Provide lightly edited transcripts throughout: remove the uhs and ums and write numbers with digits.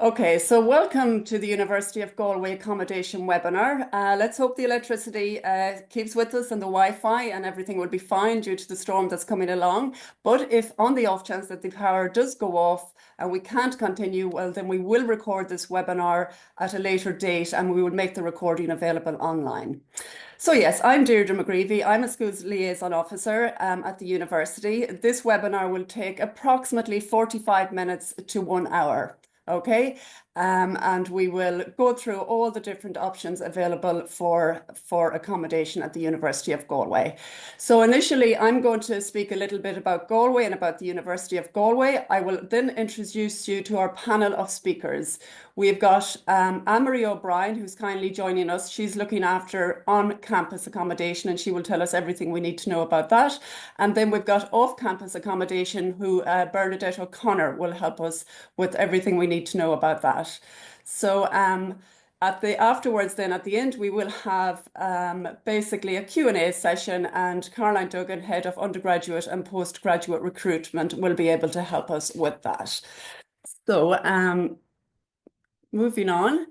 Okay, so welcome to the University of Galway Accommodation Webinar. Let's hope the electricity keeps with us and the Wi-Fi and everything will be fine due to the storm that's coming along. But if on the off chance that the power does go off and we can't continue, well, then we will record this webinar at a later date and we will make the recording available online. So yes, I'm Deirdre McGreevy. I'm a schools liaison officer at the university. This webinar will take approximately 45 minutes to 1 hour. Okay, and we will go through all the different options available for accommodation at the University of Galway. So initially, I'm going to speak a little bit about Galway and about the University of Galway. I will then introduce you to our panel of speakers. We've got Anne-Marie O'Brien, who's kindly joining us. She's looking after on-campus accommodation, and she will tell us everything we need to know about that. And then we've got off-campus accommodation, who Bernadette O'Connor will help us with everything we need to know about that. So afterwards, then at the end, we will have basically a Q&A session, and Caroline Duggan, head of undergraduate and postgraduate recruitment, will be able to help us with that. So moving on.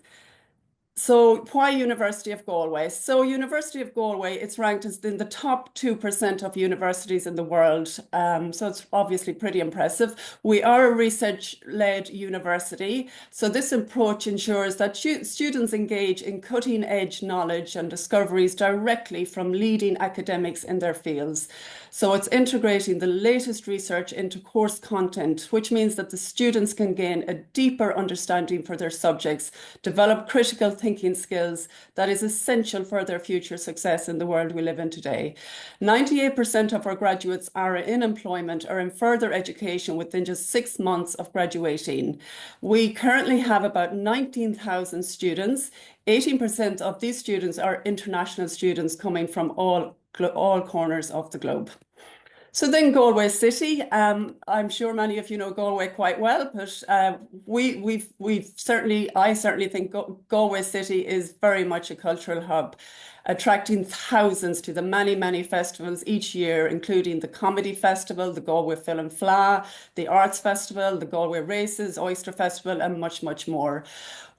So why University of Galway? So University of Galway, it's ranked as in the top 2% of universities in the world. So it's obviously pretty impressive. We are a research-led university. So this approach ensures that students engage in cutting-edge knowledge and discoveries directly from leading academics in their fields. So it's integrating the latest research into course content, which means that the students can gain a deeper understanding for their subjects, develop critical thinking skills that is essential for their future success in the world we live in today. 98% of our graduates are in employment or in further education within just 6 months of graduating. We currently have about 19,000 students. 18% of these students are international students coming from all corners of the globe. So then Galway City, I'm sure many of you know Galway quite well, but I certainly think Galway City is very much a cultural hub, attracting thousands to the many, many festivals each year, including the Comedy Festival, the Galway Film Fleadh, the Arts Festival, the Galway Races, Oyster Festival, and much, much more.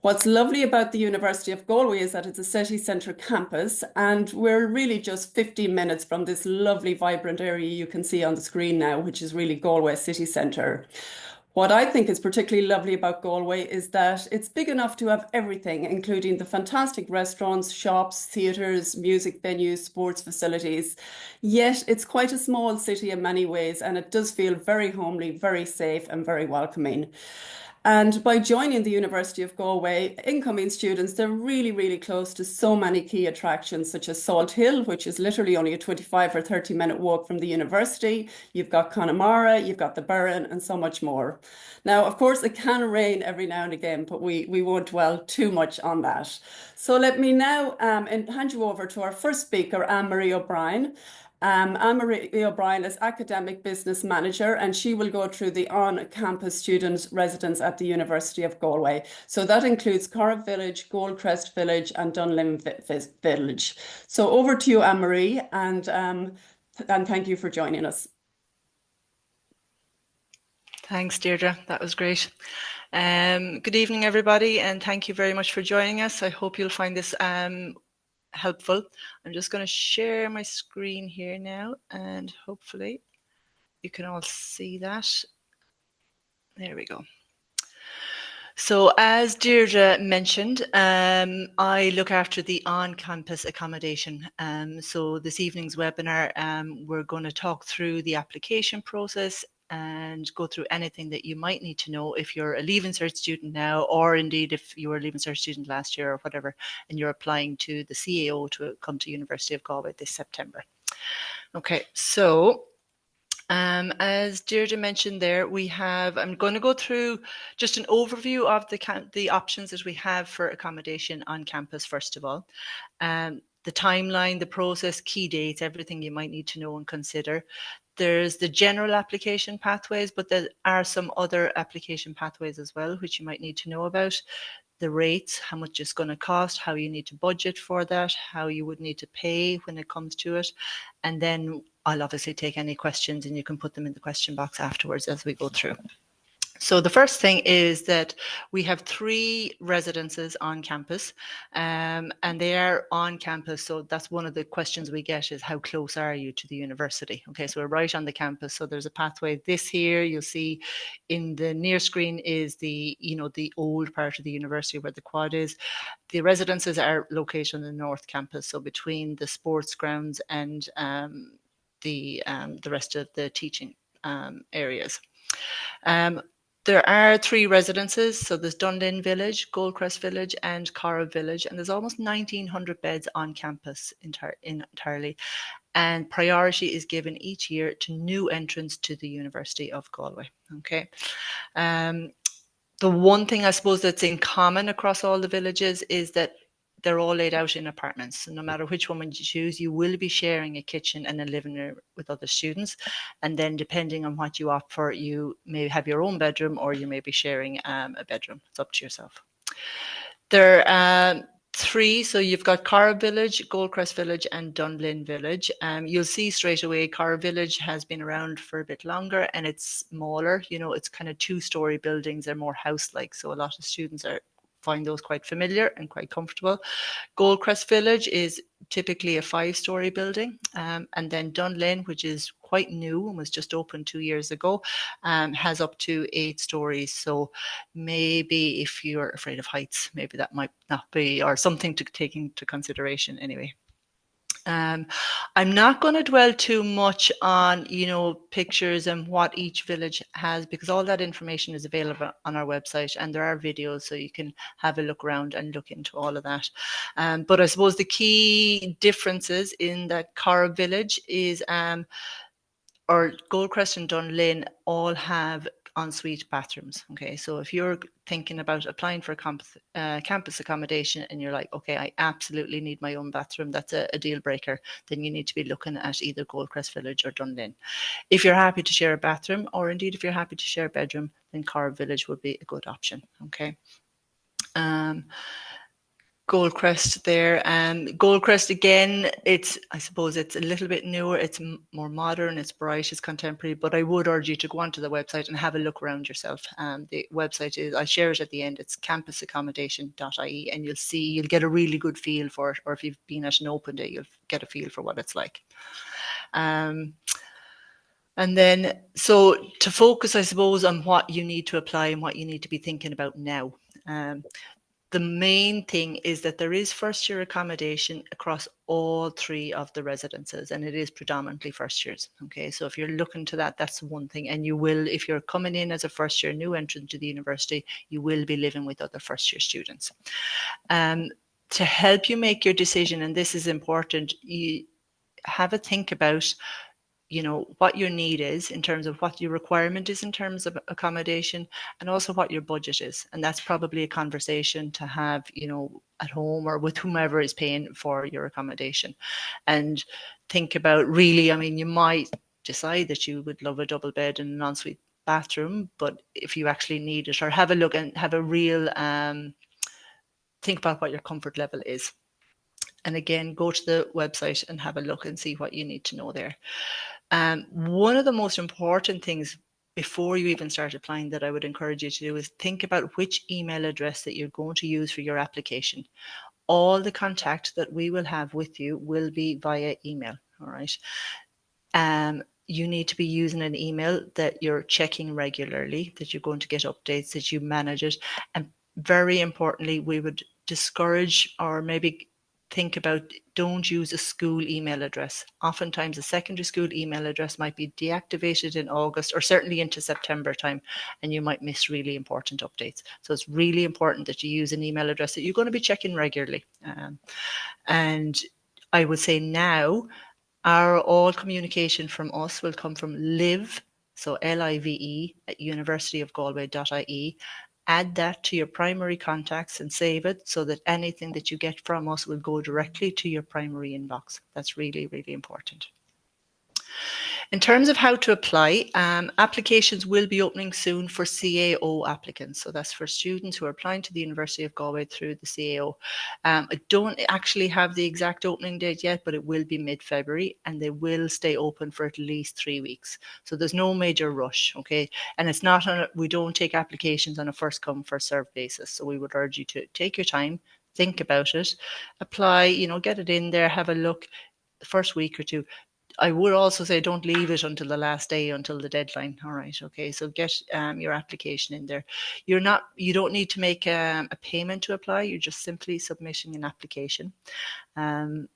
What's lovely about the University of Galway is that it's a city centre campus, and we're really just 15 minutes from this lovely, vibrant area you can see on the screen now, which is really Galway city centre. What I think is particularly lovely about Galway is that it's big enough to have everything, including the fantastic restaurants, shops, theatres, music venues, sports facilities. Yet it's quite a small city in many ways, and it does feel very homely, very safe, and very welcoming. And by joining the University of Galway, incoming students, they're really, really close to so many key attractions, such as Salt Hill, which is literally only a 25 or 30-minute walk from the university. You've got Connemara, you've got the Burren, and so much more. Now, of course, it can rain every now and again, but we won't dwell too much on that. So let me now hand you over to our first speaker, Anne-Marie O'Brien. Anne-Marie O'Brien is Academic Business Manager, and she will go through the on-campus student residence at the University of Galway. So that includes Corrib Village, Goldcrest Village, and Dunlim Village. So over to you, Anne-Marie, and thank you for joining us. Thanks, Deirdre. That was great. Good evening, everybody, and thank you very much for joining us. I hope you'll find this helpful. I'm just going to share my screen here now, and hopefully you can all see that. There we go. So as Deirdre mentioned, I look after the on-campus accommodation. So this evening's webinar, we're going to talk through the application process and go through anything that you might need to know if you're a Leaving Cert student now, or indeed if you were a Leaving Cert student last year or whatever, and you're applying to the CAO to come to University of Galway this September. Okay, so as Deirdre mentioned there, I'm going to go through just an overview of the options that we have for accommodation on campus, first of all. The timeline, the process, key dates, everything you might need to know and consider. There's the general application pathways, but there are some other application pathways as well, which you might need to know about. The rates, how much it's going to cost, how you need to budget for that, how you would need to pay when it comes to it. And then I'll obviously take any questions and you can put them in the question box afterwards as we go through. So the first thing is that we have 3 residences on campus, and they are on campus. So that's one of the questions we get is how close are you to the university? Okay, so we're right on the campus. So there's a pathway. This here, you'll see in the near screen is the, the old part of the university where the quad is. The residences are located on the north campus, so between the sports grounds and the rest of the teaching areas. There are 3 residences, so there's Dunlin Village, Goldcrest Village and Cara Village, and there's almost 1,900 beds on campus entirely, and priority is given each year to new entrants to the University of Galway. Okay. The one thing I suppose that's in common across all the villages is that they're all laid out in apartments. So no matter which one you choose, you will be sharing a kitchen and a living room with other students. And then depending on what you opt for, you may have your own bedroom or you may be sharing a bedroom. It's up to yourself. There are 3, so you've got Cara Village, Goldcrest Village and Dunblin Village. You'll see straight away Cara Village has been around for a bit longer and it's smaller. It's kind of 2-story buildings. They're more house-like, so a lot of students find those quite familiar and quite comfortable. Goldcrest Village is typically a 5-story building, and then Dunlin, which is quite new and was just opened 2 years ago, has up to 8 stories. So maybe if you're afraid of heights, maybe that might not be, or something to take into consideration anyway. I'm not going to dwell too much on, pictures and what each village has, because all that information is available on our website and there are videos, so you can have a look around and look into all of that. But I suppose the key differences in that Cara Village is, or Goldcrest and Dunlin all have ensuite bathrooms. Okay, so if you're thinking about applying for campus accommodation and you're like, okay, I absolutely need my own bathroom, that's a deal breaker, then you need to be looking at either Goldcrest Village or Dunlin. If you're happy to share a bathroom, or indeed if you're happy to share a bedroom, then Cara Village would be a good option. Okay. Goldcrest there. Goldcrest again, I suppose it's a little bit newer, it's more modern, it's bright, it's contemporary, but I would urge you to go onto the website and have a look around yourself. The website is, I share it at the end, it's campusaccommodation.ie, and you'll get a really good feel for it, or if you've been at an open day, you'll get a feel for what it's like. And then, so to focus, I suppose, on what you need to apply and what you need to be thinking about now. The main thing is that there is first year accommodation across all 3 of the residences, and it is predominantly first years. Okay, so if you're looking to that, that's one thing. And you will, if you're coming in as a first year new entrant to the university, you will be living with other first year students. To help you make your decision, and this is important, you have a think about what your need is in terms of what your requirement is in terms of accommodation, and also what your budget is. And that's probably a conversation to have, at home or with whomever is paying for your accommodation. And think about, really, I mean, you might decide that you would love a double bed and an ensuite bathroom, but if you actually need it, or have a look and have a real think about what your comfort level is. And again, go to the website and have a look and see what you need to know there. One of the most important things before you even start applying that I would encourage you to do is think about which email address that you're going to use for your application. All the contact that we will have with you will be via email, all right? You need to be using an email that you're checking regularly, that you're going to get updates, that you manage it. And very importantly, we would discourage, or maybe think about, don't use a school email address. Oftentimes a secondary school email address might be deactivated in August or certainly into September time, and you might miss really important updates. So it's really important that you use an email address that you're going to be checking regularly. And I would say now, all communication from us will come from live, so LIVE at universityofgalway.ie. Add that to your primary contacts and save it so that anything that you get from us will go directly to your primary inbox. That's really, really important. In terms of how to apply, applications will be opening soon for CAO applicants. So that's for students who are applying to the University of Galway through the CAO. I don't actually have the exact opening date yet, but it will be mid-February, and they will stay open for at least 3 weeks. So there's no major rush, okay? And it's not we don't take applications on a first come, first served basis. So we would urge you to take your time, think about it, apply, get it in there, have a look the first week or two. I would also say don't leave it until the last day, until the deadline. All right, okay. So get your application in there. You don't need to make a payment to apply. You're just simply submitting an application.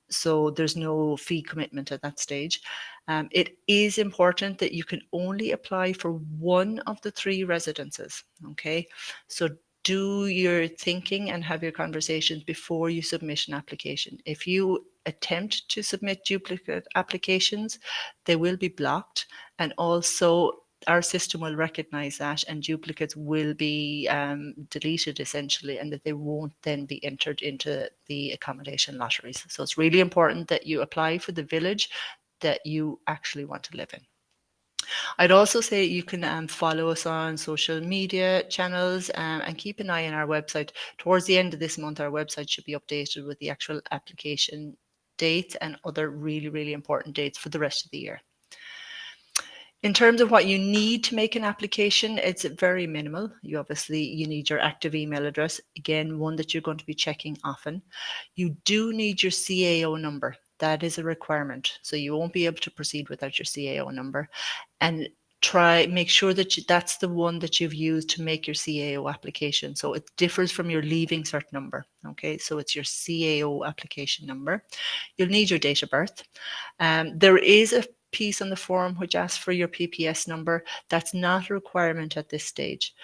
So there's no fee commitment at that stage. It is important that you can only apply for one of the 3 residences. Okay, so do your thinking and have your conversations before you submit an application. If you attempt to submit duplicate applications, they will be blocked, and also our system will recognize that, and duplicates will be deleted essentially, and that they won't then be entered into the accommodation lotteries. So it's really important that you apply for the village that you actually want to live in. I'd also say you can follow us on social media channels and keep an eye on our website. Towards the end of this month, our website should be updated with the actual application dates and other really, really important dates for the rest of the year. In terms of what you need to make an application, it's very minimal. You need your active email address, again, one that you're going to be checking often. You do need your CAO number. That is a requirement. So you won't be able to proceed without your CAO number. And make sure that that's the one that you've used to make your CAO application. So it differs from your Leaving Cert number. Okay, so it's your CAO application number. You'll need your date of birth. There is a piece on the form which asks for your PPS number. That's not a requirement at this stage.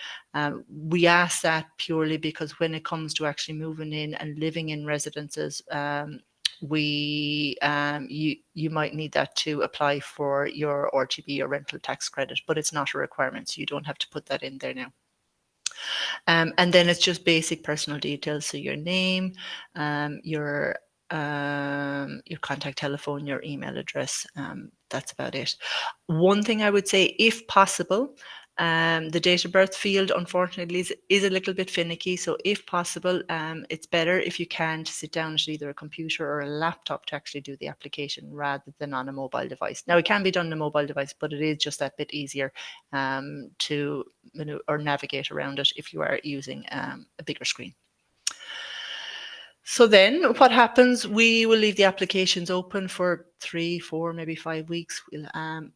We ask that purely because when it comes to actually moving in and living in residences, you might need that to apply for your RTB or rental tax credit, but it's not a requirement, so you don't have to put that in there now. And then it's just basic personal details, so your name, your contact telephone, your email address. That's about it. One thing I would say, if possible, the date of birth field, unfortunately, is a little bit finicky. So if possible, it's better if you can to sit down at either a computer or a laptop to actually do the application rather than on a mobile device. Now, it can be done on a mobile device, but it is just that bit easier to navigate around it if you are using a bigger screen. So then what happens, we will leave the applications open for 3, 4, maybe 5 weeks.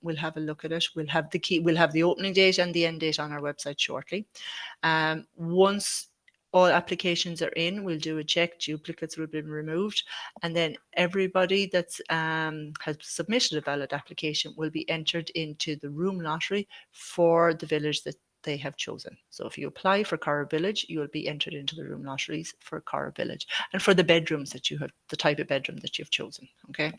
We'll have a look at it. We'll have the opening date and the end date on our website shortly. Once all applications are in, we'll do a check, duplicates will be removed, and then everybody that's has submitted a valid application will be entered into the room lottery for the village that they have chosen. So if you apply for Cara Village, you will be entered into the room lotteries for Cara Village and for the bedrooms that you have, the type of bedroom that you've chosen. Okay.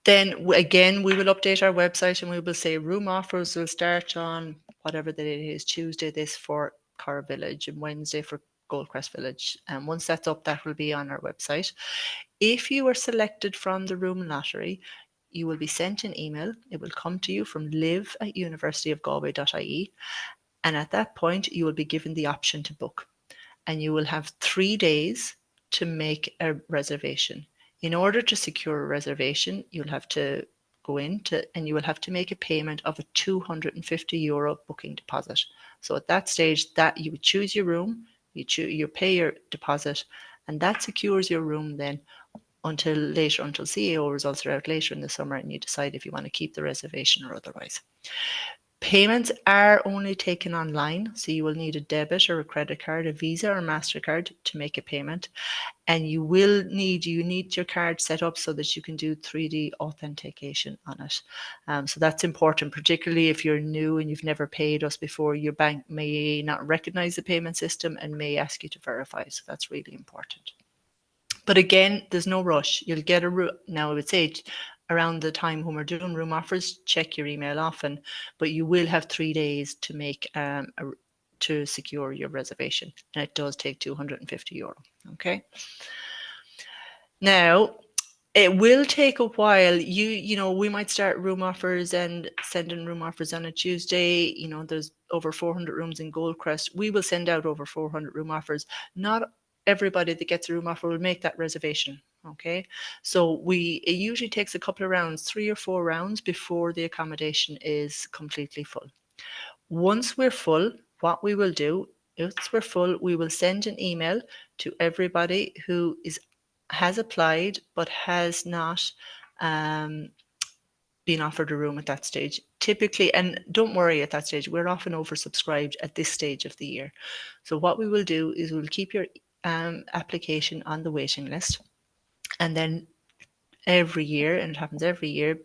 Then again, we will update our website and we will say room offers will start on whatever the date is, Tuesday this for Cara Village and Wednesday for Goldcrest Village. And once that's up, that will be on our website. If you are selected from the room lottery, you will be sent an email. It will come to you from live@universityofgalway.ie. And at that point, you will be given the option to book. And you will have 3 days to make a reservation. In order to secure a reservation, you'll have to go and you will have to make a payment of a €250 booking deposit. So at that stage, that you would choose your room, you pay your deposit, and that secures your room then until CAO results are out later in the summer and you decide if you want to keep the reservation or otherwise. Payments are only taken online, so you will need a debit or a credit card, a Visa or MasterCard to make a payment. And you need your card set up so that you can do 3D authentication on it. So that's important, particularly if you're new and you've never paid us before. Your bank may not recognize the payment system and may ask you to verify. So that's really important. But again, there's no rush. You'll get now I would say around the time when we're doing room offers, check your email often, but you will have 3 days to make to secure your reservation, and it does take €250. Okay. Now, It will take a while. We might start room offers and send in room offers on a Tuesday. There's over 400 rooms in Goldcrest. We will send out over 400 room offers. Not everybody that gets a room offer will make that reservation. Okay, so it usually takes a couple of rounds, 3 or 4 rounds before the accommodation is completely full. Once we're full, what we will do, once we're full, we will send an email to everybody who has applied but has not been offered a room at that stage. Typically, and don't worry at that stage, we're often oversubscribed at this stage of the year. So what we will do is we'll keep your application on the waiting list, and then every year, and it happens every year,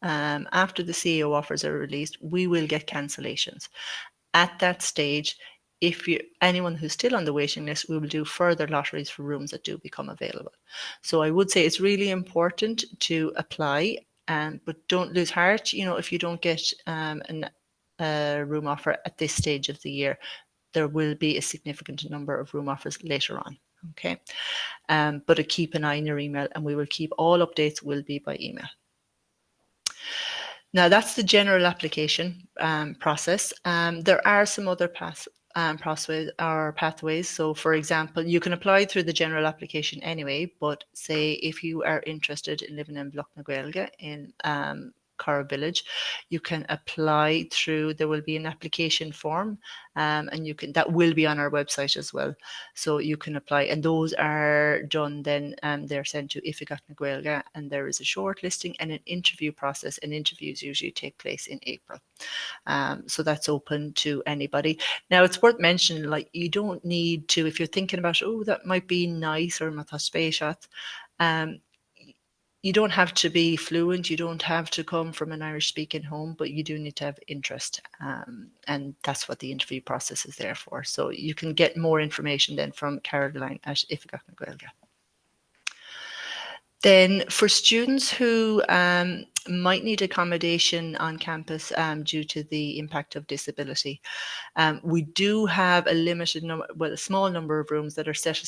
after the CAO offers are released, we will get cancellations. At that stage, anyone who's still on the waiting list, we will do further lotteries for rooms that do become available. So I would say it's really important to apply, but don't lose heart. If you don't get a room offer at this stage of the year, there will be a significant number of room offers later on. Okay, but keep an eye on your email, and we will keep all updates will be by email. Now that's the general application process. There are some other pathways. So for example, you can apply through the general application anyway, but say if you are interested in living in Bloc na Gaeilge in Cara Village, you can apply through, there will be an application form, and that will be on our website as well. So you can apply, and those are done then, they're sent to Ifigat na Gaeilge, and there is a shortlisting and an interview process, and interviews usually take place in April. So that's open to anybody. Now it's worth mentioning, like, you don't need to, if you're thinking about, oh, that might be nice, or you don't have to be fluent, you don't have to come from an Irish speaking home, but you do need to have interest, and that's what the interview process is there for. So you can get more information then from Caroline at Ifigat na Gaeilge. Then for students who might need accommodation on campus due to the impact of disability, we do have a limited number, a small number of rooms that are set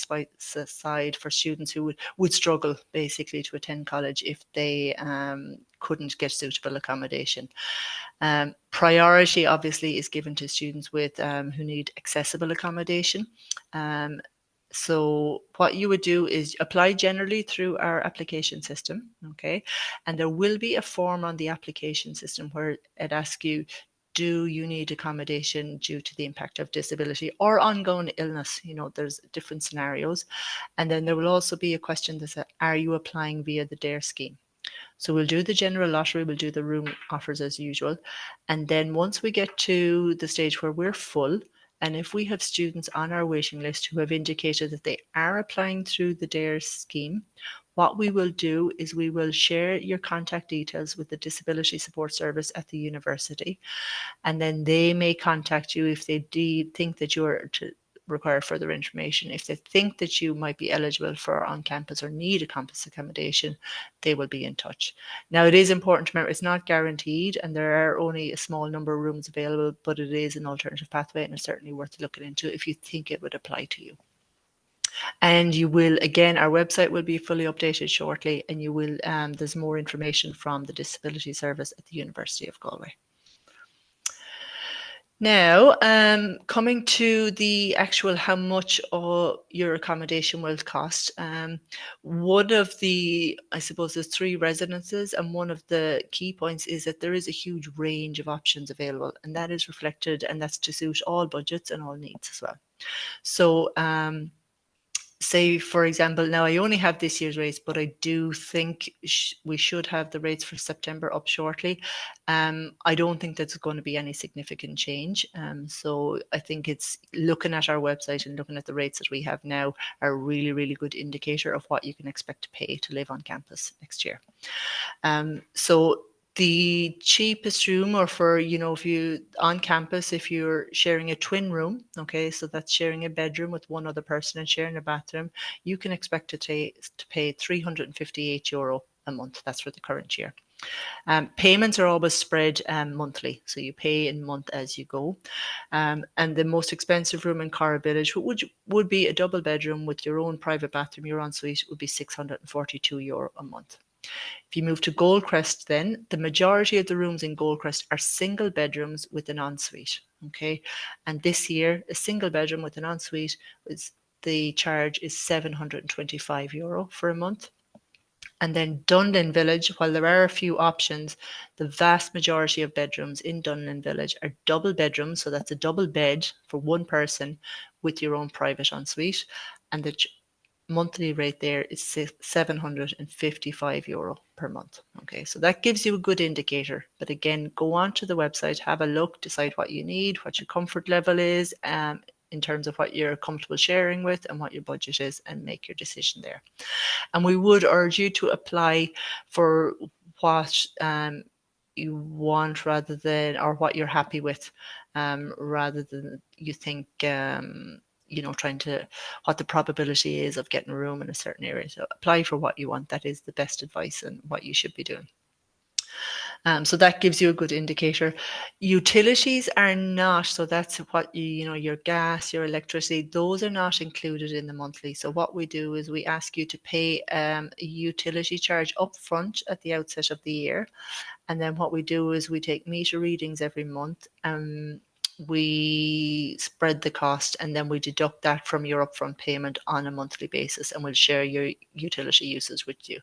aside for students who would struggle basically to attend college if they couldn't get suitable accommodation. Priority obviously is given to students with who need accessible accommodation. So what you would do is apply generally through our application system, okay? And there will be a form on the application system where it asks you, do you need accommodation due to the impact of disability or ongoing illness? There's different scenarios. And then there will also be a question that says, are you applying via the DARE scheme? So we'll do the general lottery, we'll do the room offers as usual. And then once we get to the stage where we're full, and if we have students on our waiting list who have indicated that they are applying through the DARE scheme, what we will do is we will share your contact details with the Disability Support Service at the university, and then they may contact you if they think that you're to require further information. If they think that you might be eligible for on-campus or need a campus accommodation, they will be in touch. Now, it is important to remember it's not guaranteed, and there are only a small number of rooms available, but it is an alternative pathway, and it's certainly worth looking into if you think it would apply to you. And you will, again, our website will be fully updated shortly, and you will, there's more information from the Disability Service at the University of Galway. Now, coming to the actual how much your accommodation will cost, one of the, I suppose there's 3 residences, and one of the key points is that there is a huge range of options available, and that is reflected, and that's to suit all budgets and all needs as well. So, say, for example, now I only have this year's rates, but I do think we should have the rates for September up shortly. I don't think that's going to be any significant change. So I think it's looking at our website and looking at the rates that we have now are a really, really good indicator of what you can expect to pay to live on campus next year. So the cheapest room, or for, if you on campus, if you're sharing a twin room, okay, so that's sharing a bedroom with one other person and sharing a bathroom, you can expect to pay €358 a month. That's for the current year. Payments are always spread monthly, so you pay in month as you go. And the most expensive room in Cara Village would be a double bedroom with your own private bathroom, your ensuite, would be €642 a month. If you move to Goldcrest, then the majority of the rooms in Goldcrest are single bedrooms with an ensuite. Okay, and this year a single bedroom with an ensuite the charge is €725 for a month. And then Dunlin Village, while there are a few options, the vast majority of bedrooms in Dunlin Village are double bedrooms. So that's a double bed for one person with your own private ensuite. And the monthly rate there is €755 per month. Okay, so that gives you a good indicator. But again, go onto the website, have a look, decide what you need, what your comfort level is, in terms of what you're comfortable sharing with and what your budget is, and make your decision there. And we would urge you to apply for what you want rather than, or what you're happy with, rather than you think, trying to, what the probability is of getting a room in a certain area. So apply for what you want. That is the best advice and what you should be doing. So that gives you a good indicator. Utilities are not, so that's what your gas, your electricity, those are not included in the monthly. So what we do is we ask you to pay a utility charge up front at the outset of the year. And then what we do is we take meter readings every month. We spread the cost, and then we deduct that from your upfront payment on a monthly basis, and we'll share your utility uses with you.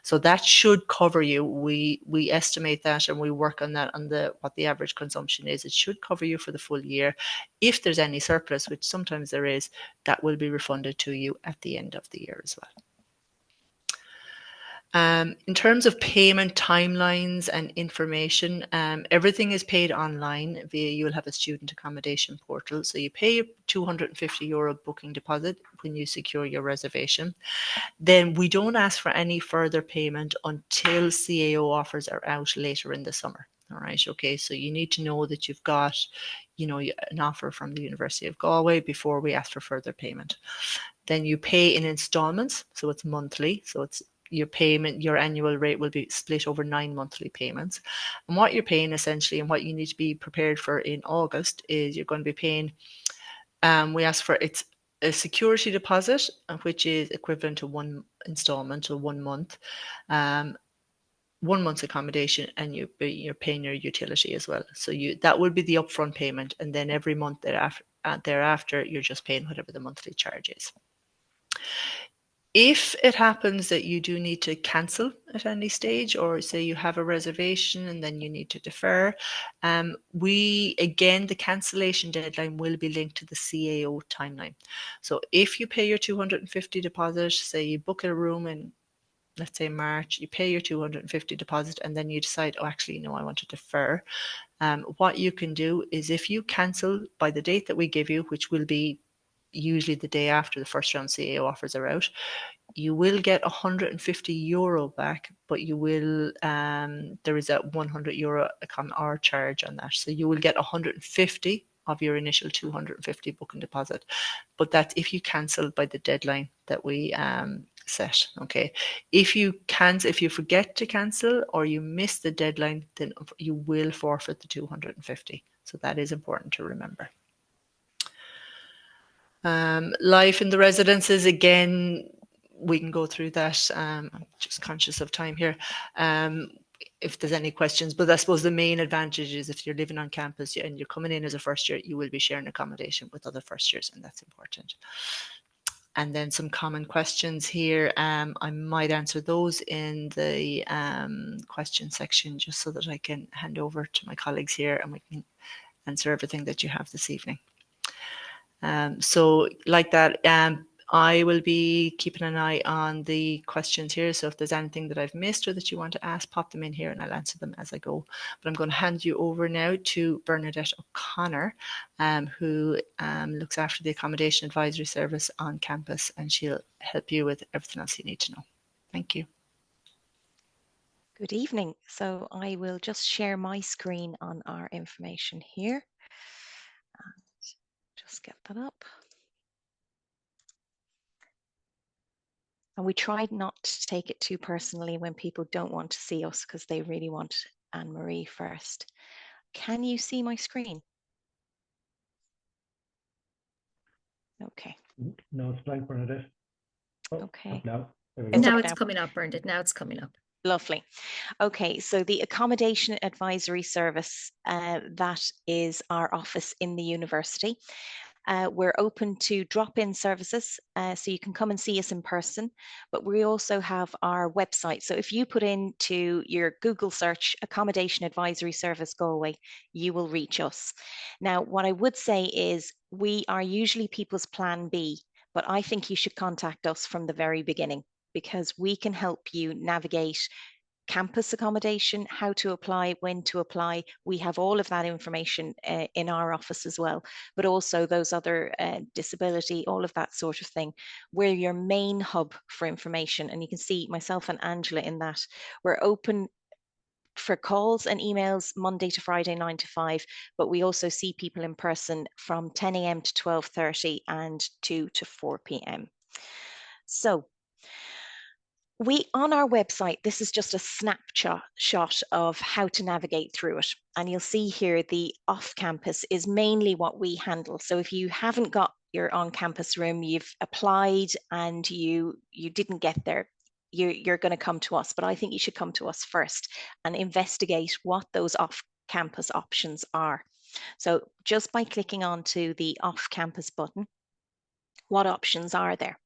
So that should cover you. We estimate that, and we work on that on what the average consumption is. It should cover you for the full year. If there's any surplus, which sometimes there is, that will be refunded to you at the end of the year as well. In terms of payment timelines and information, everything is paid online you'll have a student accommodation portal. So you pay €250 booking deposit when you secure your reservation. Then we don't ask for any further payment until CAO offers are out later in the summer. All right. Okay. So you need to know that you've got, an offer from the University of Galway before we ask for further payment. Then you pay in installments. So it's monthly. So it's your payment, your annual rate will be split over 9 monthly payments. And what you're paying essentially, and what you need to be prepared for in August, is you're going to be paying, we ask for, it's a security deposit, which is equivalent to one installment, so 1 month, 1 month's accommodation, and you're paying your utility as well. So that would be the upfront payment, and then every month thereafter, you're just paying whatever the monthly charge is. If it happens that you do need to cancel at any stage, or say you have a reservation and then you need to defer, the cancellation deadline will be linked to the CAO timeline. So if you pay your 250 deposit, say you book a room in, let's say March, you pay your 250 deposit, and then you decide, oh, actually, no, I want to defer. What you can do is, if you cancel by the date that we give you, which will be usually the day after the first round CAO offers are out, you will get €150 back, but you will, there is a €100 hour charge on that. So you will get 150 of your initial 250 booking deposit. But that's if you cancel by the deadline that we set. Okay. If you forget to cancel or you miss the deadline, then you will forfeit the 250. So that is important to remember. Life in the residences, again, we can go through that. I'm just conscious of time here. If there's any questions, but I suppose the main advantage is if you're living on campus and you're coming in as a first year, you will be sharing accommodation with other first years, and that's important. And then some common questions here. I might answer those in the question section, just so that I can hand over to my colleagues here and we can answer everything that you have this evening. So like that, I will be keeping an eye on the questions here. So if there's anything that I've missed or that you want to ask, pop them in here and I'll answer them as I go. But I'm going to hand you over now to Bernadette O'Connor, who looks after the Accommodation Advisory Service on campus, and she'll help you with everything else you need to know. Thank you. Good evening. So I will just share my screen on our information here. Just get that up. And we tried not to take it too personally when people don't want to see us because they really want Anne-Marie first. Can you see my screen? Okay. No, it's blank, Bernadette. Oh, okay. Now, there we And go. now it's coming up, Bernadette. Now it's coming up. Lovely. Okay, so the Accommodation Advisory Service, that is our office in the university. We're open to drop-in services, so you can come and see us in person, but we also have our website. So if you put into your Google search Accommodation Advisory Service Galway, you will reach us. Now, what I would say is we are usually people's plan B, but I think you should contact us from the very beginning because we can help you navigate campus accommodation, how to apply, when to apply. We have all of that information in our office as well, but also those other disability, all of that sort of thing. We're your main hub for information, and you can see myself and Angela in that. We're open for calls and emails Monday to Friday 9 to 5, but we also see people in person from 10 a.m. to 12:30 and 2 to 4 p.m. So on our website, this is just a snapshot of how to navigate through it. And you'll see here the off-campus is mainly what we handle. So if you haven't got your on-campus room, you've applied and you didn't get there, you're going to come to us. But I think you should come to us first and investigate what those off-campus options are. So just by clicking onto the off-campus button, what options are there?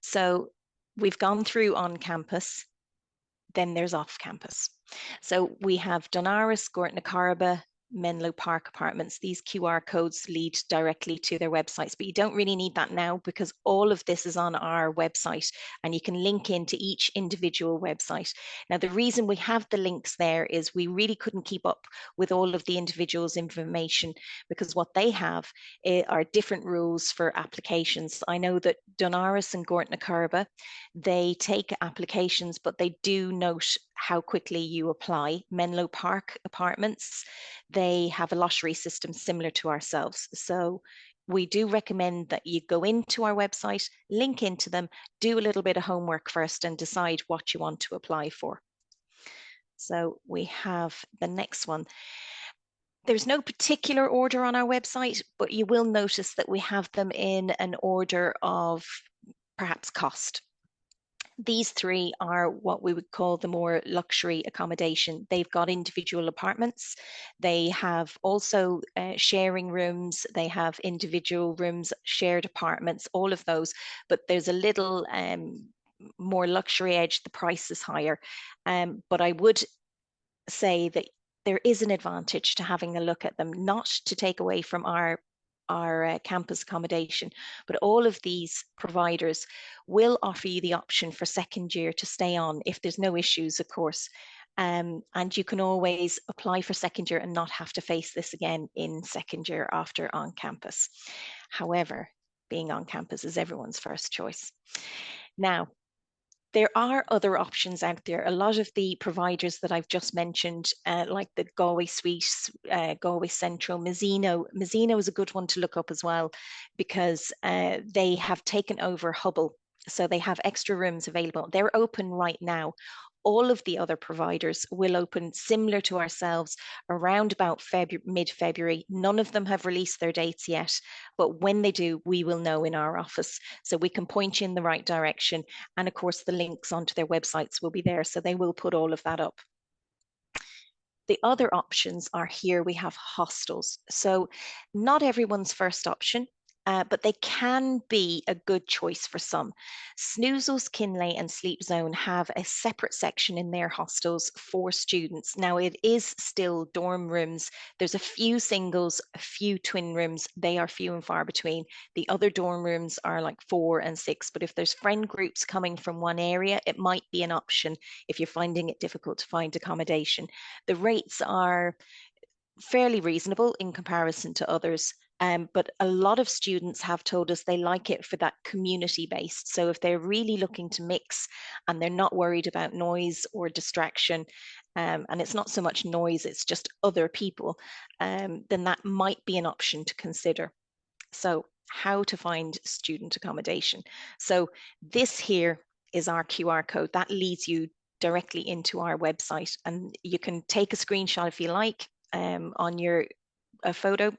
So we've gone through on campus, then there's off campus. So we have Donaris, Gortnacarba, Menlo Park apartments. These QR codes lead directly to their websites, but you don't really need that now because all of this is on our website and you can link into each individual website. Now, the reason we have the links there is we really couldn't keep up with all of the individuals' information because what they have are different rules for applications. I know that Donaris and Gortnacarba, they take applications, but they do note how quickly you apply. Menlo Park apartments, they have a lottery system similar to ourselves. So we do recommend that you go into our website, link into them, do a little bit of homework first and decide what you want to apply for. So we have the next one. There's no particular order on our website, but you will notice that we have them in an order of perhaps cost. These three are what we would call the more luxury accommodation. They've got individual apartments. They have also sharing rooms. They have individual rooms, shared apartments, all of those. But there's a little more luxury edge. The price is higher. But I would say that there is an advantage to having a look at them, not to take away from our campus accommodation, but all of these providers will offer you the option for second year to stay on if there's no issues, of course. And you can always apply for second year and not have to face this again in second year after on campus. However, being on campus is everyone's first choice. Now, there are other options out there. A lot of the providers that I've just mentioned, like the Galway Suites, Galway Central, Mazzino is a good one to look up as well because they have taken over Hubble. So they have extra rooms available. They're open right now. All of the other providers will open similar to ourselves around about mid-February. None of them have released their dates yet, but when they do, we will know in our office. So we can point you in the right direction. And of course, the links onto their websites will be there. So they will put all of that up. The other options are here. We have hostels. So not everyone's first option. But they can be a good choice for some. Snoozles, Kinlay and Sleep Zone have a separate section in their hostels for students. Now it is still dorm rooms. There's a few singles, a few twin rooms. They are few and far between. The other dorm rooms are like 4 and 6, but if there's friend groups coming from one area, it might be an option if you're finding it difficult to find accommodation. The rates are fairly reasonable in comparison to others. But a lot of students have told us they like it for that community based. So if they're really looking to mix and they're not worried about noise or distraction, and it's not so much noise, it's just other people, then that might be an option to consider. So how to find student accommodation. So this here is our QR code. That leads you directly into our website, and you can take a screenshot if you like on your photo.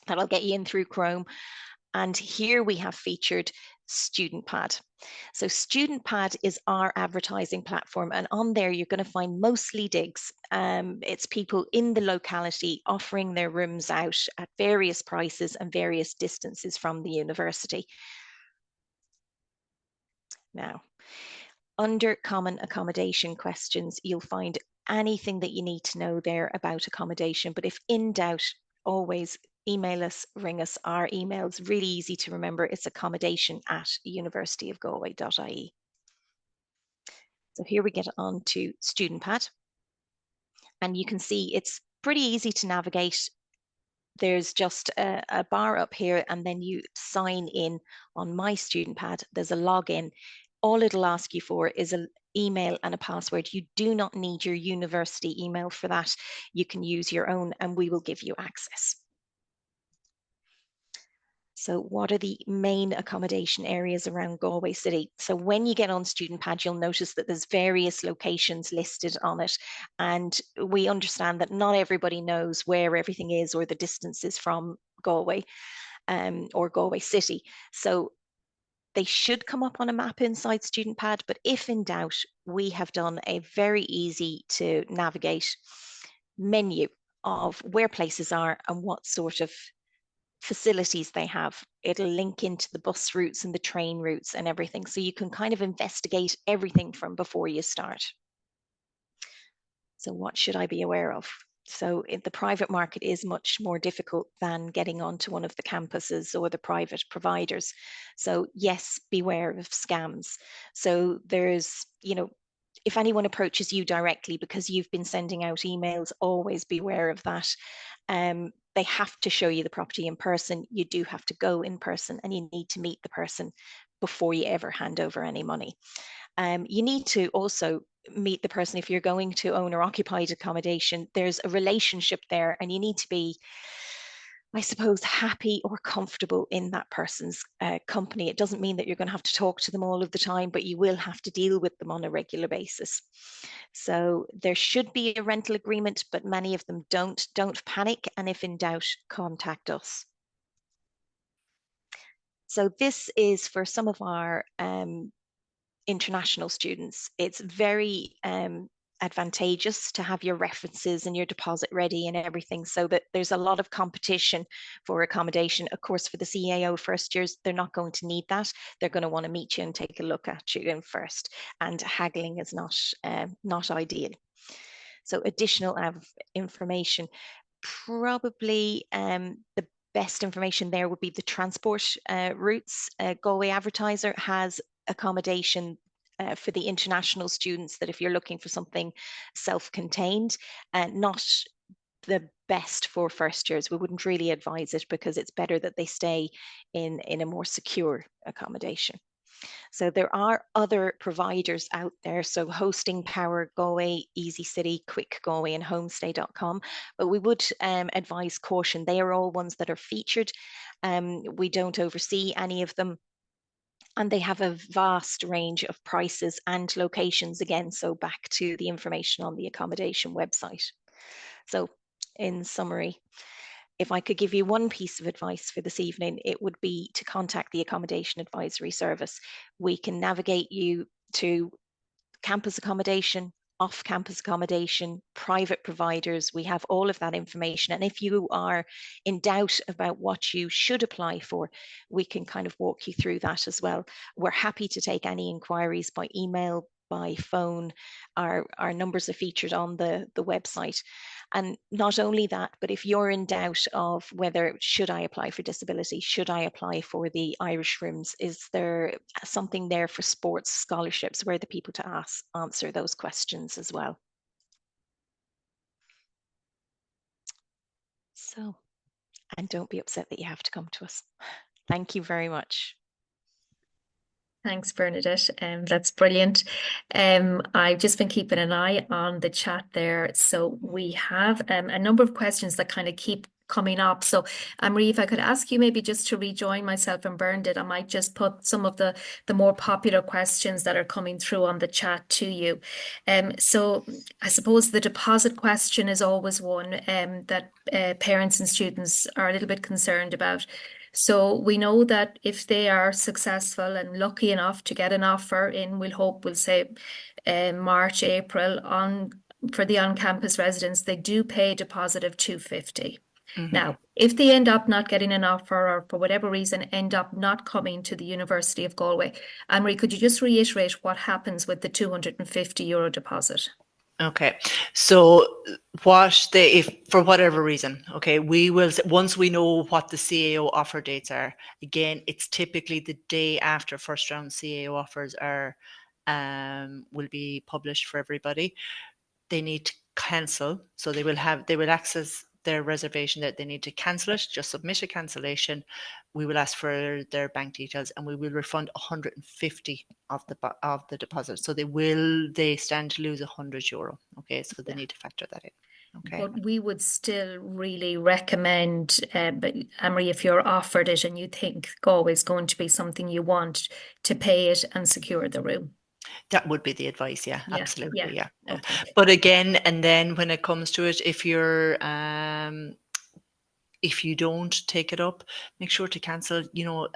That'll get you in through Chrome. And here we have featured StudentPad. So StudentPad is our advertising platform, and on there you're going to find mostly digs. It's people in the locality offering their rooms out at various prices and various distances from the university. Now, under common accommodation questions, you'll find anything that you need to know there about accommodation. But if in doubt, always email us, ring us. Our email's really easy to remember. It's accommodation@universityofgalway.ie. So here we get on to StudentPad. And you can see it's pretty easy to navigate. There's just a bar up here, and then you sign in on My StudentPad. There's a login. All it'll ask you for is an email and a password. You do not need your university email for that. You can use your own, and we will give you access. So what are the main accommodation areas around Galway City? So when you get on StudentPad, you'll notice that there's various locations listed on it. And we understand that not everybody knows where everything is or the distances from Galway or Galway City. So they should come up on a map inside StudentPad, but if in doubt, we have done a very easy to navigate menu of where places are and what sort of facilities they have. It'll link into the bus routes and the train routes and everything. So you can kind of investigate everything from before you start. So what should I be aware of? So the private market is much more difficult than getting onto one of the campuses or the private providers. So yes, beware of scams. So there's, if anyone approaches you directly because you've been sending out emails, always beware of that. They have to show you the property in person. You do have to go in person, and you need to meet the person before you ever hand over any money. You need to also meet the person if you're going to own or occupied accommodation. There's a relationship there, and you need to be, I suppose, happy or comfortable in that person's company. It doesn't mean that you're going to have to talk to them all of the time, but you will have to deal with them on a regular basis. So there should be a rental agreement, but many of them don't. Don't panic, and if in doubt, contact us. So this is for some of our international students. It's very advantageous to have your references and your deposit ready and everything, so that there's a lot of competition for accommodation. Of course, for the CAO first years, they're not going to need that. They're going to want to meet you and take a look at you in first, and haggling is not ideal. So additional information, probably the best information there would be the transport routes. Galway Advertiser has accommodation for the international students, that if you're looking for something self-contained, not the best for first years. We wouldn't really advise it, because it's better that they stay in a more secure accommodation. So there are other providers out there. So Hosting Power, Galway, Easy City, Quick Galway, and Homestay.com. But we would advise caution. They are all ones that are featured. We don't oversee any of them. And they have a vast range of prices and locations again. So back to the information on the accommodation website. So in summary, if I could give you one piece of advice for this evening, it would be to contact the Accommodation Advisory Service. We can navigate you to campus accommodation, off-campus accommodation, private providers. We have all of that information. And if you are in doubt about what you should apply for, we can kind of walk you through that as well. We're happy to take any inquiries by email, by phone. Our numbers are featured on the website. And not only that, but if you're in doubt of whether should I apply for disability, should I apply for the Irish rooms, is there something there for sports scholarships, where the people to answer those questions as well. So, and don't be upset that you have to come to us. Thank you very much. Thanks, Bernadette. That's brilliant. I've just been keeping an eye on the chat there. So we have a number of questions that kind of keep coming up. So, Marie, if I could ask you maybe just to rejoin myself and Bernadette, I might just put some of the more popular questions that are coming through on the chat to you. So I suppose the deposit question is always one that parents and students are a little bit concerned about. So we know that if they are successful and lucky enough to get an offer in, we'll say March, April for the on-campus residents, they do pay a deposit of $250. Now, if they end up not getting an offer or for whatever reason end up not coming to the University of Galway, Anne-Marie, could you just reiterate what happens with the €250 deposit? Okay, so if for whatever reason, okay, we will, once we know what the CAO offer dates are, again, it's typically the day after first round CAO offers will be published for everybody. They need to cancel, so they will access their reservation, that they need to cancel it, just submit a cancellation. We will ask for their bank details and we will refund 150 of the deposit. So they stand to lose €100. Okay, so they need to factor that in. Okay. But we would still really recommend, but Anne-Marie, if you're offered it and you think Galway is going to be something you want, to pay it and secure the room. That would be the advice, yeah, absolutely, yeah. Okay. But again, and then when it comes to it, if you don't take it up, make sure to cancel,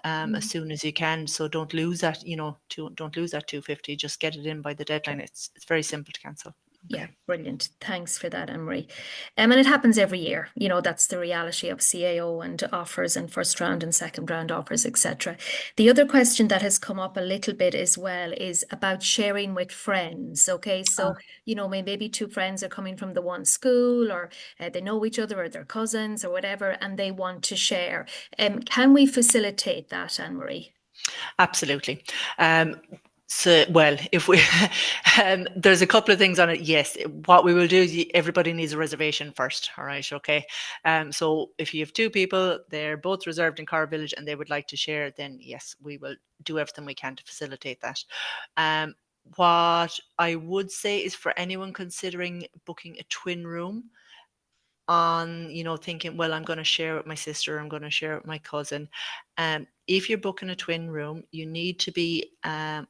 as soon as you can. So don't lose that, don't lose that 250. Just get it in by the deadline. It's very simple to cancel. Yeah, brilliant. Thanks for that, Anne-Marie. And it happens every year. That's the reality of CAO and offers and first round and second round offers, etc. The other question that has come up a little bit as well is about sharing with friends. Okay, so maybe two friends are coming from the one school, or they know each other, or they're cousins or whatever, and they want to share. Can we facilitate that, Anne-Marie? Absolutely. So, well, if we, there's a couple of things on it. Yes, what we will do is everybody needs a reservation first. All right, okay. So if you have two people, they're both reserved in Carr Village and they would like to share, then yes, we will do everything we can to facilitate that. What I would say is, for anyone considering booking a twin room, on thinking, well, I'm going to share with my sister, I'm going to share with my cousin, if you're booking a twin room, you need to be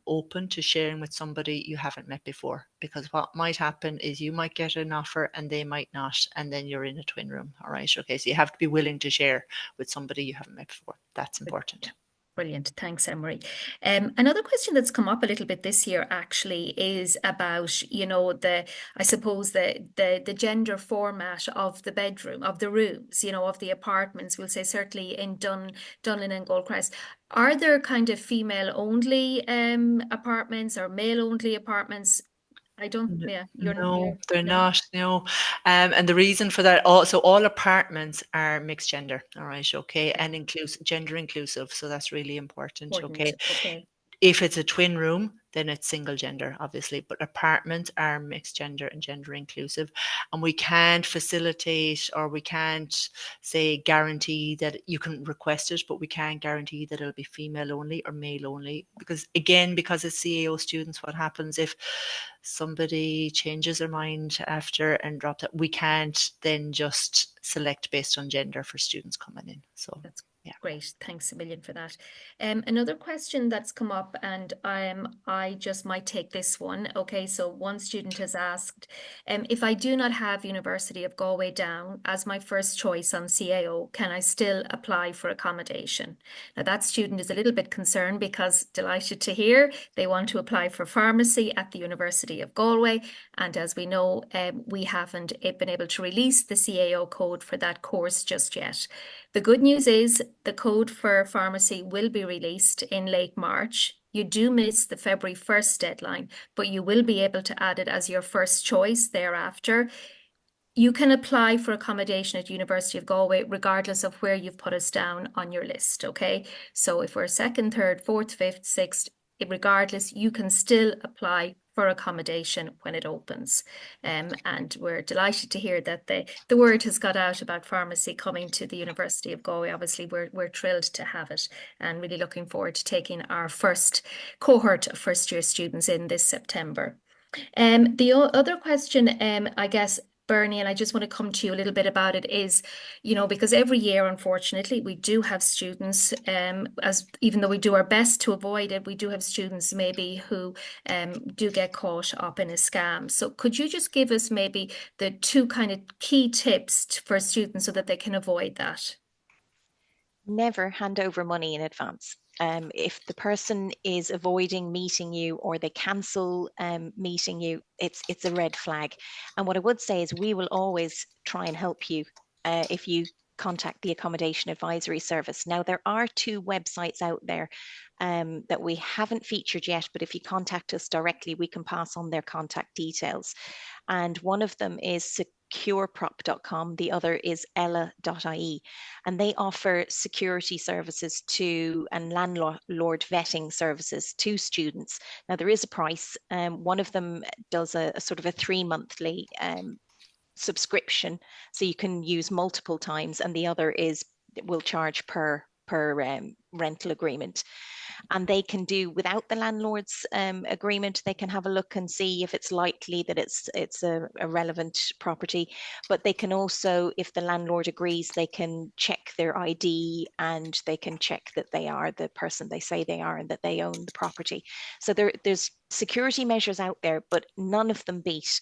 open to sharing with somebody you haven't met before, because what might happen is you might get an offer and they might not, and then you're in a twin room. All right, okay, so you have to be willing to share with somebody you haven't met before. That's important. Brilliant. Thanks, Anne-Marie. Another question that's come up a little bit this year actually is about, I suppose the gender format of the bedroom, of the rooms, of the apartments. We'll say certainly in Dunlin and Goldcrest. Are there kind of female only apartments or male only apartments? No, they're not. No, and the reason for that, all apartments are mixed gender. All right, okay, and gender inclusive. So that's really important. Okay. If it's a twin room, then it's single gender, obviously. But apartments are mixed gender and gender inclusive, and we can't facilitate, or we can't say guarantee that you can request it, but we can't guarantee that it'll be female only or male only, because it's CAO students. What happens if somebody changes their mind after and drops it? We can't then just select based on gender for students coming in. So that's great. Thanks a million for that. Another question that's come up, and I just might take this one. Okay, so one student has asked, if I do not have University of Galway down as my first choice on CAO, can I still apply for accommodation? Now that student is a little bit concerned, because delighted to hear they want to apply for pharmacy at the University of Galway. And as we know, we haven't been able to release the CAO code for that course just yet. The good news is the code for pharmacy will be released in late March. You do miss the February 1st deadline, but you will be able to add it as your first choice thereafter. You can apply for accommodation at University of Galway regardless of where you've put us down on your list, okay? So if we're second, third, fourth, fifth, sixth, regardless, you can still apply for accommodation when it opens. And we're delighted to hear that the word has got out about pharmacy coming to the University of Galway. Obviously, we're thrilled to have it, and really looking forward to taking our first cohort of first year students in this September. The other question, I guess, Bernie, and I just want to come to you a little bit about it, is, you know, because every year, unfortunately, we do have students, as even though we do our best to avoid it, we do have students maybe who do get caught up in a scam. So could you just give us maybe the 2 kind of key tips for students so that they can avoid that? Never hand over money in advance. If the person is avoiding meeting you or they cancel meeting you, it's a red flag. And what I would say is we will always try and help you if you contact the Accommodation Advisory Service. Now, there are 2 websites out there that we haven't featured yet, but if you contact us directly, we can pass on their contact details. And one of them is secureprop.com, the other is ella.ie, and they offer security services to and landlord vetting services to students. Now, there is a price. One of them does a sort of a 3-monthly subscription, so you can use multiple times, and the other will charge per rental agreement. And they can do without the landlord's agreement. They can have a look and see if it's likely that it's a relevant property. But they can also, if the landlord agrees, they can check their ID and they can check that they are the person they say they are and that they own the property. So there's security measures out there, but none of them beat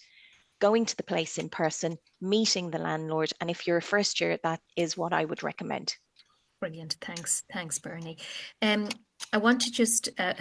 going to the place in person, meeting the landlord. And if you're a first year, that is what I would recommend. Brilliant. Thanks, Bernie. I want to just a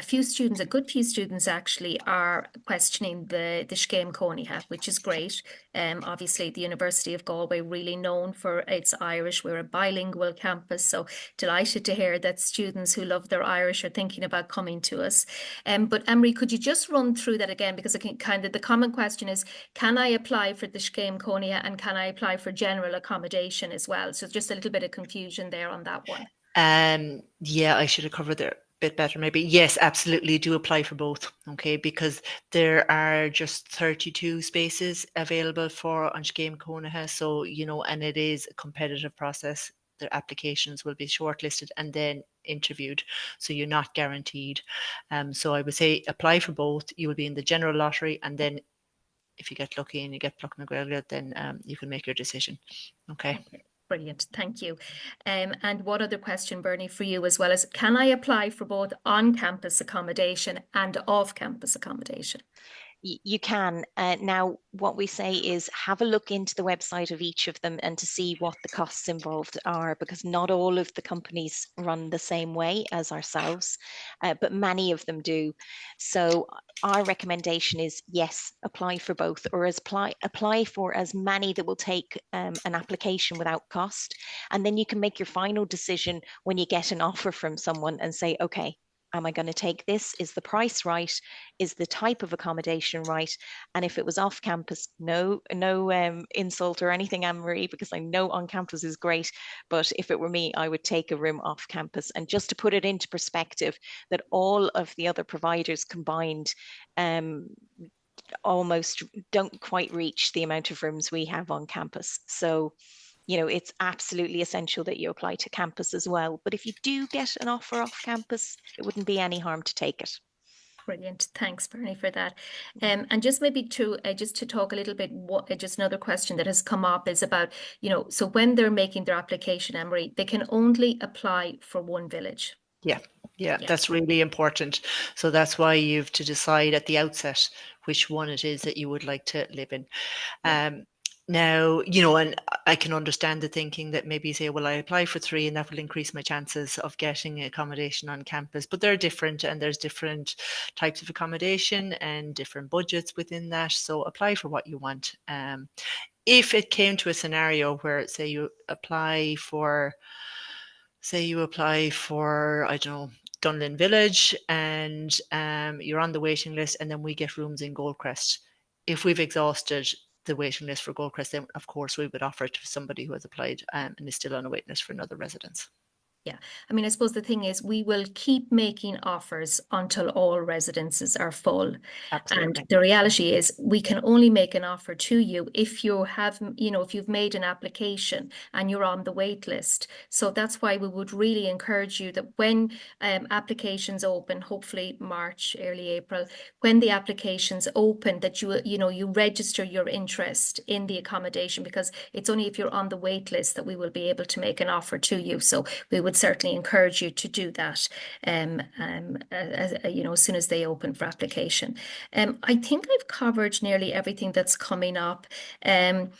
good few students actually are questioning the Scéim Cónaithe, which is great. Obviously, the University of Galway really known for its Irish. We're a bilingual campus, so delighted to hear that students who love their Irish are thinking about coming to us. But Emery, could you just run through that again? Because I can kind of the common question is, can I apply for the Scéim Cónaithe and can I apply for general accommodation as well? So just a little bit of confusion there on that one. Yeah, I should have covered it a bit better maybe. Yes, absolutely do apply for both, okay, because there are just 32 spaces available for on Scéim Cónaithe, so you know, and it is a competitive process. The applications will be shortlisted and then interviewed, so you're not guaranteed. So I would say apply for both. You will be in the general lottery, and then if you get lucky and you get pluck na gaeilge, then you can make your decision. Okay. Brilliant, thank you. And one other question, Bernie, for you as well, is can I apply for both on-campus accommodation and off-campus accommodation? You can. Now, what we say is have a look into the website of each of them and to see what the costs involved are, because not all of the companies run the same way as ourselves, but many of them do. So our recommendation is, yes, apply for both, or apply for as many that will take an application without cost. And then you can make your final decision when you get an offer from someone and say, okay, am I going to take this? Is the price right? Is the type of accommodation right? And if it was off campus, no insult or anything, Anne-Marie, because I know on campus is great. But if it were me, I would take a room off campus. And just to put it into perspective, that all of the other providers combined almost don't quite reach the amount of rooms we have on campus. So you know, it's absolutely essential that you apply to campus as well. But if you do get an offer off campus, it wouldn't be any harm to take it. Brilliant. Thanks, Bernie, for that. And just maybe to talk a little bit, just another question that has come up is about, you know, so when they're making their application, Emery, they can only apply for one village. Yeah, that's really important. So that's why you have to decide at the outset which one it is that you would like to live in. Now, you know, and I can understand the thinking that maybe you say, well, I apply for 3 and that will increase my chances of getting accommodation on campus. But they're different and there's different types of accommodation and different budgets within that. So apply for what you want. If it came to a scenario where, say you apply for, I don't know, Dunlin Village and you're on the waiting list and then we get rooms in Goldcrest. If we've exhausted the waiting list for Goldcrest, then of course we would offer it to somebody who has applied and is still on a waiting list for another residence. Yeah, I mean, I suppose the thing is we will keep making offers until all residences are full. Absolutely. And the reality is we can only make an offer to you if you have, if you've made an application and you're on the wait list. So that's why we would really encourage you that when applications open, hopefully March, early April, when the applications open, that you register your interest in the accommodation, because it's only if you're on the wait list that we will be able to make an offer to you. So we would certainly encourage you to do that as soon as they open for application. I think I've covered nearly everything that's coming up. One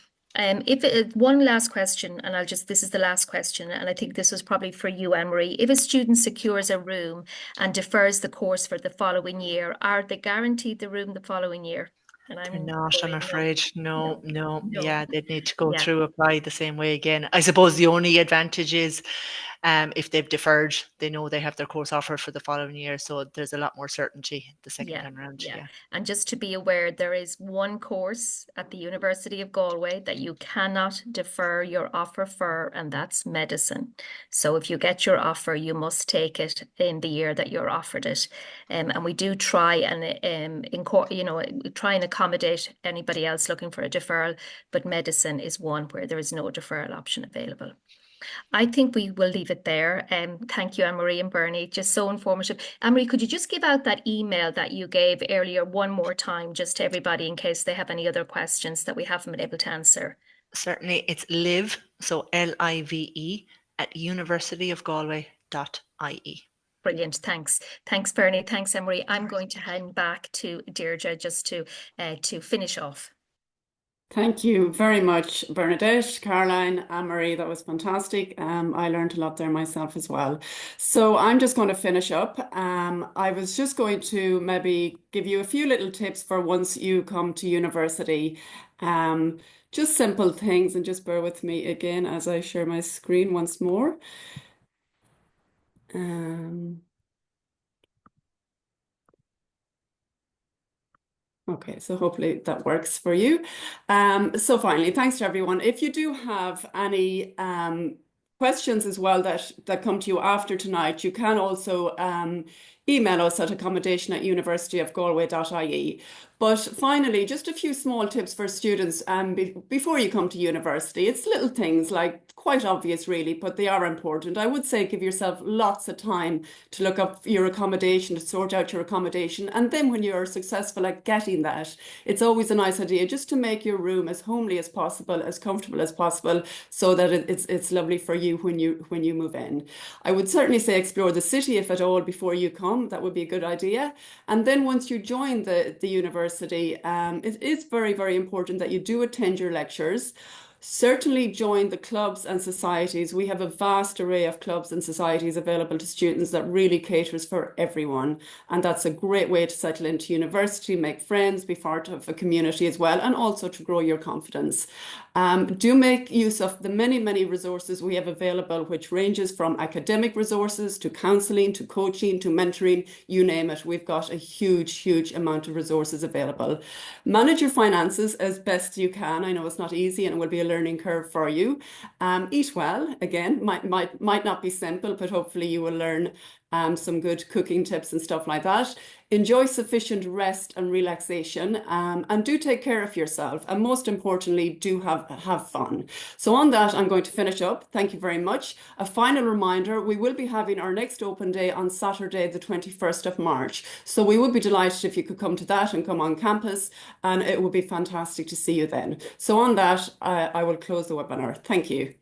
last question, and this is the last question, and I think this was probably for you, Anne-Marie. If a student secures a room and defers the course for the following year, are they guaranteed the room the following year? And They're not, I'm afraid. No. No. Yeah, they'd need to go Yeah. through, apply the same way again. I suppose the only advantage is if they've deferred, they know they have their course offered for the following year. So there's a lot more certainty the second time around. Yeah. And just to be aware, there is one course at the University of Galway that you cannot defer your offer for, and that's medicine. So if you get your offer, you must take it in the year that you're offered it. And we do try and try and accommodate anybody else looking for a deferral, but medicine is one where there is no deferral option available. I think we will leave it there. Thank you, Anne-Marie and Bernie. Just so informative. Anne-Marie, could you just give out that email that you gave earlier one more time, just to everybody in case they have any other questions that we haven't been able to answer? Certainly, it's live, so LIVE, at universityofgalway.ie. Brilliant. Thanks. Thanks, Bernie. Thanks, Anne-Marie. I'm going to hand back to Deirdre just to finish off. Thank you very much, Bernadette, Caroline, Anne-Marie. That was fantastic. I learned a lot there myself as well. So I'm just going to finish up. I was just going to maybe give you a few little tips for once you come to university. Just simple things, and just bear with me again as I share my screen once more. Okay, so hopefully that works for you. So finally, thanks to everyone. If you do have any questions as well that come to you after tonight, you can also email us at accommodation@universityofgalway.ie. But finally, just a few small tips for students before you come to university. It's little things, like quite obvious really, but they are important. I would say give yourself lots of time to look up your accommodation, to sort out your accommodation. And then when you're successful at getting that, it's always a nice idea just to make your room as homely as possible, as comfortable as possible, so that it's lovely for you when you move in. I would certainly say explore the city, if at all, before you come. That would be a good idea. And then once you join the university, it is very, very important that you do attend your lectures. Certainly join the clubs and societies. We have a vast array of clubs and societies available to students that really caters for everyone. And that's a great way to settle into university, make friends, be part of a community as well, and also to grow your confidence. Do make use of the many, many resources we have available, which ranges from academic resources to counselling, to coaching, to mentoring, you name it. We've got a huge, huge amount of resources available. Manage your finances as best you can. I know it's not easy and it will be a learning curve for you. Eat well, again, might not be simple, but hopefully you will learn some good cooking tips and stuff like that. Enjoy sufficient rest and relaxation, and do take care of yourself. And most importantly, do have fun. So on that, I'm going to finish up. Thank you very much. A final reminder, we will be having our next open day on Saturday, the 21st of March. So we would be delighted if you could come to that and come on campus, and it would be fantastic to see you then. So on that, I will close the webinar. Thank you.